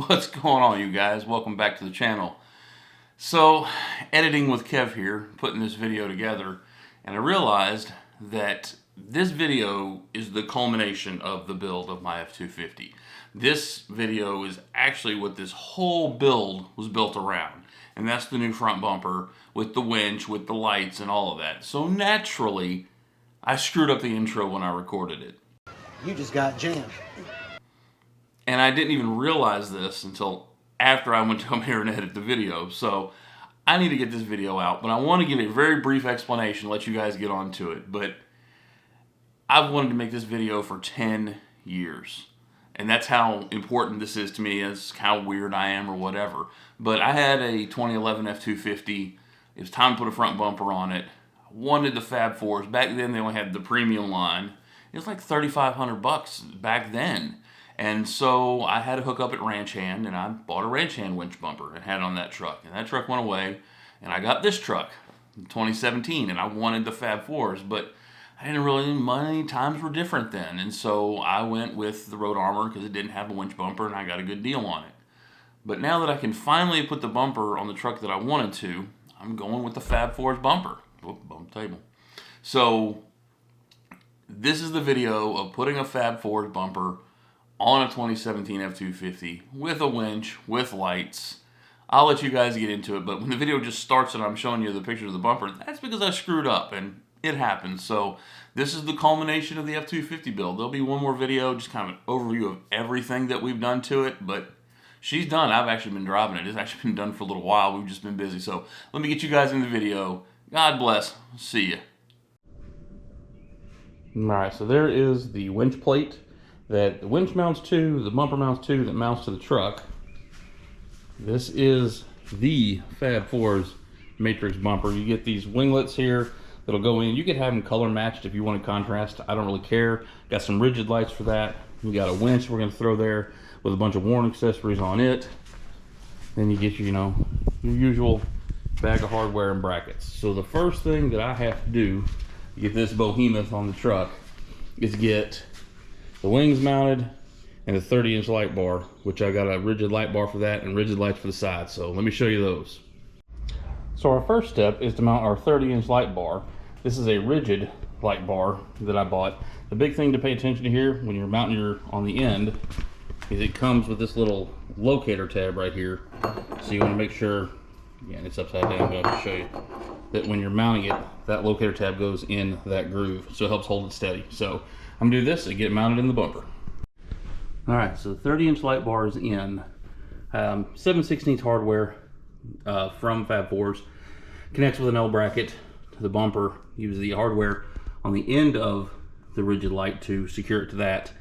What's going on, you guys? Welcome back to the channel. So, editing with Kev here, putting this video together, and I realized that this video is the culmination of the build of my F250. This video is actually what this whole build was built around, and that's the new front bumper with the winch, with the lights, and all of that. So naturally, I screwed up the intro when I recorded it. You just got jammed. And I didn't even realize this until after I went to come here and edit the video. So I need to get this video out, but I want to give a very brief explanation, let you guys get on to it. But I've wanted to make this video for 10 years. And that's how important this is to me, as how weird I am or whatever. But I had a 2011 F250. It was time to put a front bumper on it. I wanted the Fab Fours. Back then they only had the premium line. It was like $3,500 back then. And so I had to hook up at Ranch Hand, and I bought a Ranch Hand winch bumper and had it on that truck. And that truck went away, and I got this truck in 2017, and I wanted the Fab Fours, but I didn't really, money times were different then. And so I went with the Road Armor because it didn't have a winch bumper, and I got a good deal on it. But now that I can finally put the bumper on the truck that I wanted to, I'm going with the Fab Fours bumper. Oh, bump table. So this is the video of putting a Fab Fours bumper on a 2017 F250 with a winch, with lights. I'll let you guys get into it, but when the video just starts and I'm showing you the pictures of the bumper, that's because I screwed up, and it happens. So this is the culmination of the F250 build. There'll be one more video, just kind of an overview of everything that we've done to it, but she's done. I've actually been driving it. It's actually been done for a little while. We've just been busy. So let me get you guys in the video. God bless. See ya. All right, so there is the winch plate that the winch mounts to, the bumper mounts to, that mounts to the truck. This is the Fab Fours Matrix Bumper. You get these winglets here that'll go in. You could have them color matched if you want to contrast. I don't really care. Got some rigid lights for that. We got a winch we're going to throw there with a bunch of worn accessories on it. Then you get your usual bag of hardware and brackets. So the first thing that I have to do to get this behemoth on the truck is get the wings mounted and a 30-inch light bar, which I got a rigid light bar for that and rigid lights for the side. So let me show you those. So our first step is to mount our 30-inch light bar. This is a rigid light bar that I bought. The big thing to pay attention to here when you're mounting your on the end is it comes with this little locator tab right here. So you want to make sure, yeah, and it's upside down, but I'll show you that when you're mounting it, that locator tab goes in that groove, so it helps hold it steady. So I'm gonna do this and get it mounted in the bumper. All right, so the 30-inch light bar is in. 7/16 hardware from Fab Fours. Connects with an L bracket to the bumper. Use the hardware on the end of the rigid light to secure it to that,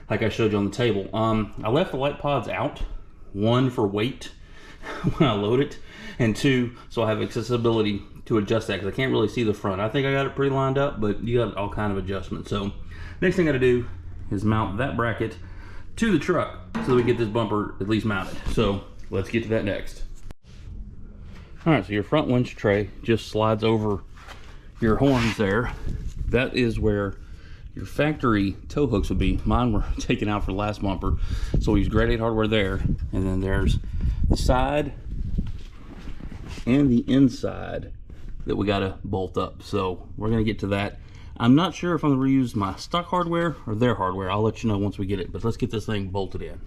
like I showed you on the table. I left the light pods out, one for weight when I load it, and two, so I have accessibility to adjust that, because I can't really see the front. I think I got it pretty lined up, but you got all kind of adjustments. So next thing I gotta do is mount that bracket to the truck so that we get this bumper at least mounted. So let's get to that next. All right, so your front winch tray just slides over your horns there. That is where your factory tow hooks would be. Mine were taken out for the last bumper, so we use grade 8 hardware there. And then there's the side and the inside that we gotta bolt up. So we're gonna get to that. I'm not sure if I'm gonna reuse my stock hardware or their hardware. I'll let you know once we get it, but let's get this thing bolted in.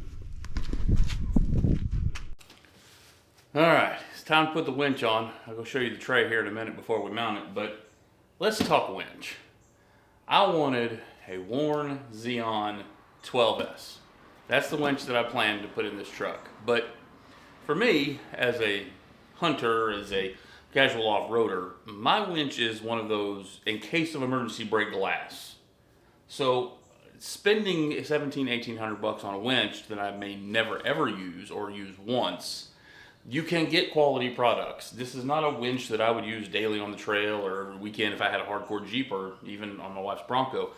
All right, it's time to put the winch on. I'll go show you the tray here in a minute before we mount it, but let's talk winch. I wanted a Warn Xeon 12S. That's the winch that I planned to put in this truck. But for me, as a hunter, as a casual off-roader, my winch is one of those in case of emergency break glass. So spending $1,700-1,800 on a winch that I may never ever use or use once, you can get quality products. This is not a winch that I would use daily on the trail or every weekend if I had a hardcore Jeep or even on my wife's Bronco.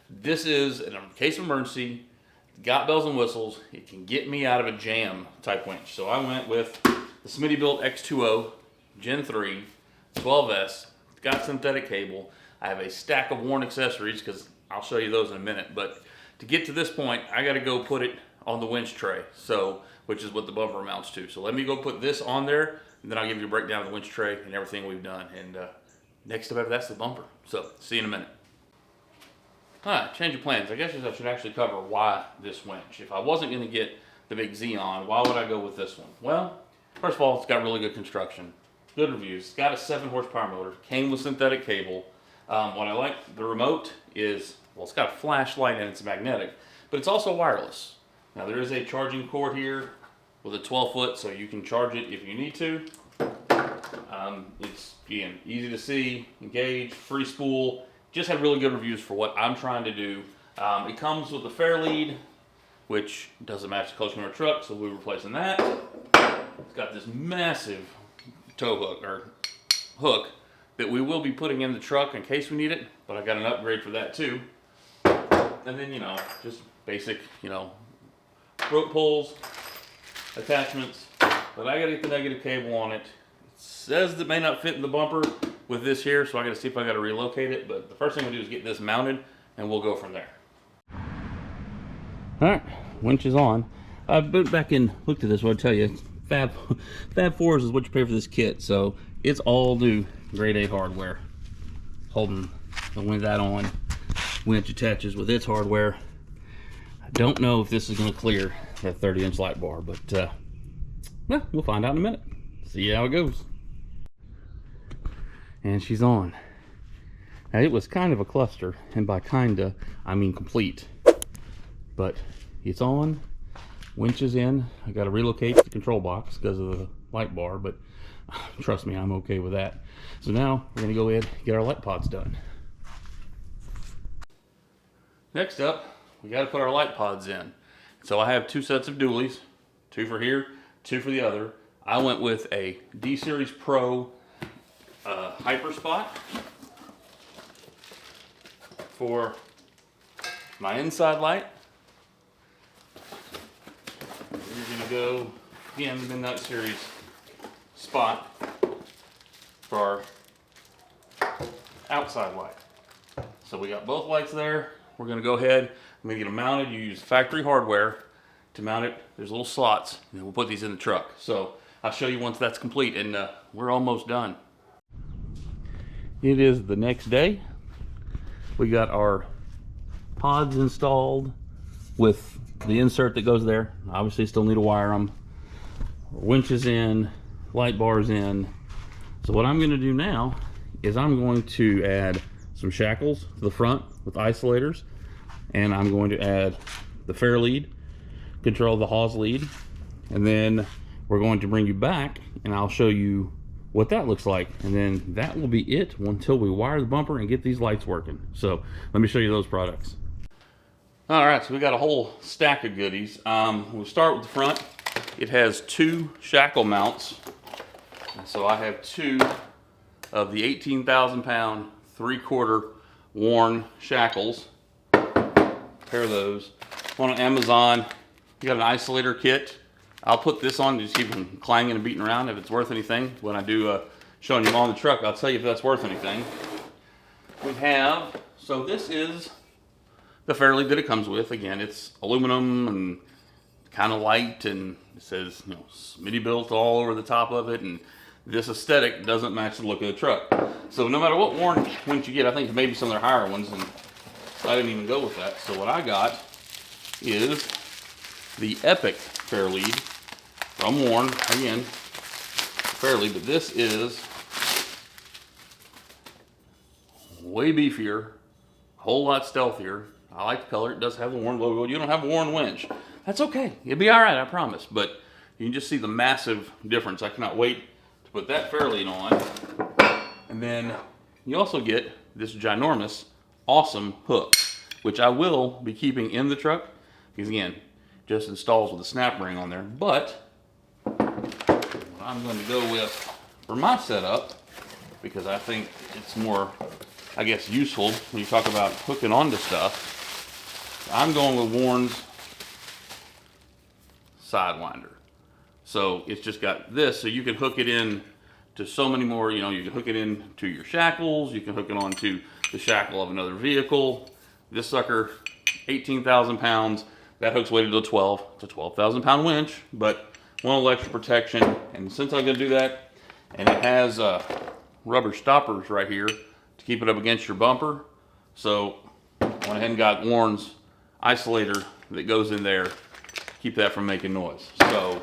This is, in case of emergency, got bells and whistles. It can get me out of a jam type winch. So I went with the smittybilt X2O Gen 3 12S. It's got synthetic cable. I have a stack of worn accessories because I'll show you those in a minute. But to get to this point, I got to go put it on the winch tray. So which is what the bumper mounts to. So let me go put this on there, and then I'll give you a breakdown of the winch tray and everything we've done. And next step after that's the bumper. So see you in a minute. All right, change of plans. I guess I should actually cover why this winch. If I wasn't going to get the big Xeon, why would I go with this one? Well, first of all, it's got really good construction, good reviews. It's got a 7 horsepower motor, came with synthetic cable. What I like, the remote is, well, it's got a flashlight and it's magnetic, but it's also wireless. Now there is a charging cord here with a 12 foot, so you can charge it if you need to. It's, again, easy to see, engage, free spool. Just had really good reviews for what I'm trying to do. It comes with a fair lead, which doesn't match the close to our truck, so we're replacing that. It's got this massive tow hook, or hook, that we will be putting in the truck in case we need it, but I got an upgrade for that too. And then, you know, just basic, you know, rope pulls, attachments, but I gotta get the negative cable on it. It says it may not fit in the bumper with this here, so I gotta see if I gotta relocate it, but the first thing we'll do is get this mounted, and we'll go from there. All right, winch is on. I went back and looked at this. What I tell you, Fab Fours is what you pay for this kit, so it's all new grade A hardware. Holding that on, winch attaches with its hardware. I don't know if this is going to clear that 30-inch light bar, but well, we'll find out in a minute. See how it goes. And she's on. Now, it was kind of a cluster, and by kinda, I mean complete. But it's on, winch is in. I got to relocate the control box because of the light bar, but trust me, I'm okay with that. So now we're going to go ahead and get our light pods done. Next up, we got to put our light pods in. So I have 2 sets of dualies, 2 for here, 2 for the other. I went with a D-Series Pro Hyper Spot for my inside light. We're gonna go again the Midnight Series Spot for our outside light. So we got both lights there. We're gonna go ahead, I'm gonna get them mounted. You use factory hardware to mount it. There's little slots, and we'll put these in the truck. So I'll show you once that's complete, and we're almost done. It is the next day. We got our pods installed with the insert that goes there. Obviously still need to wire them. Winches in, light bars in. So what I'm going to do now is I'm going to add some shackles to the front with isolators, and I'm going to add the fair lead, control the hose lead, and then we're going to bring you back and I'll show you what that looks like, and then that will be it until we wire the bumper and get these lights working. So let me show you those products. All right, so we got a whole stack of goodies. We'll start with the front. It has 2 shackle mounts. And so I have 2 of the 18,000-pound 3/4 worn shackles. Pair of those. One on Amazon. You got an isolator kit. I'll put this on to just keep them clanging and beating around if it's worth anything. When I do showing you on the truck, I'll tell you if that's worth anything. We have, so this is the fair lead that it comes with. Again, it's aluminum and kind of light, and it says, you know, smittybilt all over the top of it, and this aesthetic doesn't match the look of the truck. So no matter what warn winch you get, I think maybe some of their higher ones, and I didn't even go with that. So what I got is the Epic fair lead from Warn, again, fair lead, but this is way beefier, a whole lot stealthier. I like the color. It does have the Warn logo. You don't have a Warn winch. That's okay. You'll be all right, I promise. But you can just see the massive difference. I cannot wait to put that fair lead on. And then you also get this ginormous, awesome hook, which I will be keeping in the truck because, again, just installs with a snap ring on there. But what I'm going to go with for my setup, because I think it's more, I guess, useful when you talk about hooking onto stuff, I'm going with Warn's Sidewinder. So it's just got this, so you can hook it in to so many more, you know, you can hook it in to your shackles, you can hook it onto the shackle of another vehicle. This sucker, 18,000 pounds, That hook's weighted to 12. It's a 12,000 pound winch, but one little extra protection. And since I'm gonna do that, and it has rubber stoppers right here to keep it up against your bumper. So I went ahead and got Warren's isolator that goes in there to keep that from making noise. So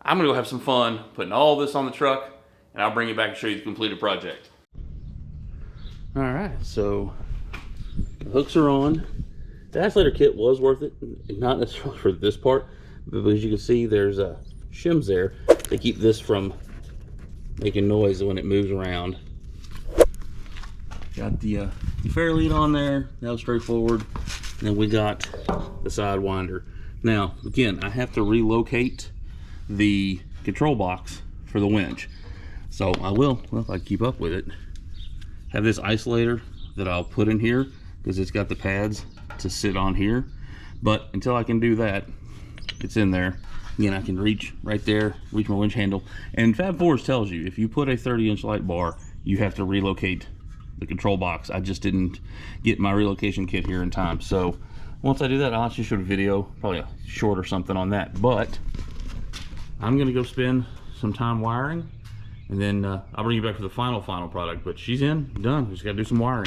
I'm gonna go have some fun putting all this on the truck, and I'll bring it back and show you the completed project. All right, so the hooks are on. The isolator kit was worth it, not necessarily for this part, but as you can see, there's shims there to keep this from making noise when it moves around. Got the fair lead on there, that was straightforward. And then we got the sidewinder. Now, again, I have to relocate the control box for the winch. So I will, well, if I keep up with it, have this isolator that I'll put in here because it's got the pads to sit on here. But until I can do that, it's in there. Again, I can reach right there, reach my winch handle. And Fab Fours tells you, if you put a 30-inch light bar, you have to relocate the control box. I just didn't get my relocation kit here in time. So once I do that, I'll actually shoot a video, probably a short or something on that. But I'm gonna go spend some time wiring, and then I'll bring you back for the final product. But she's in, done. We just gotta do some wiring.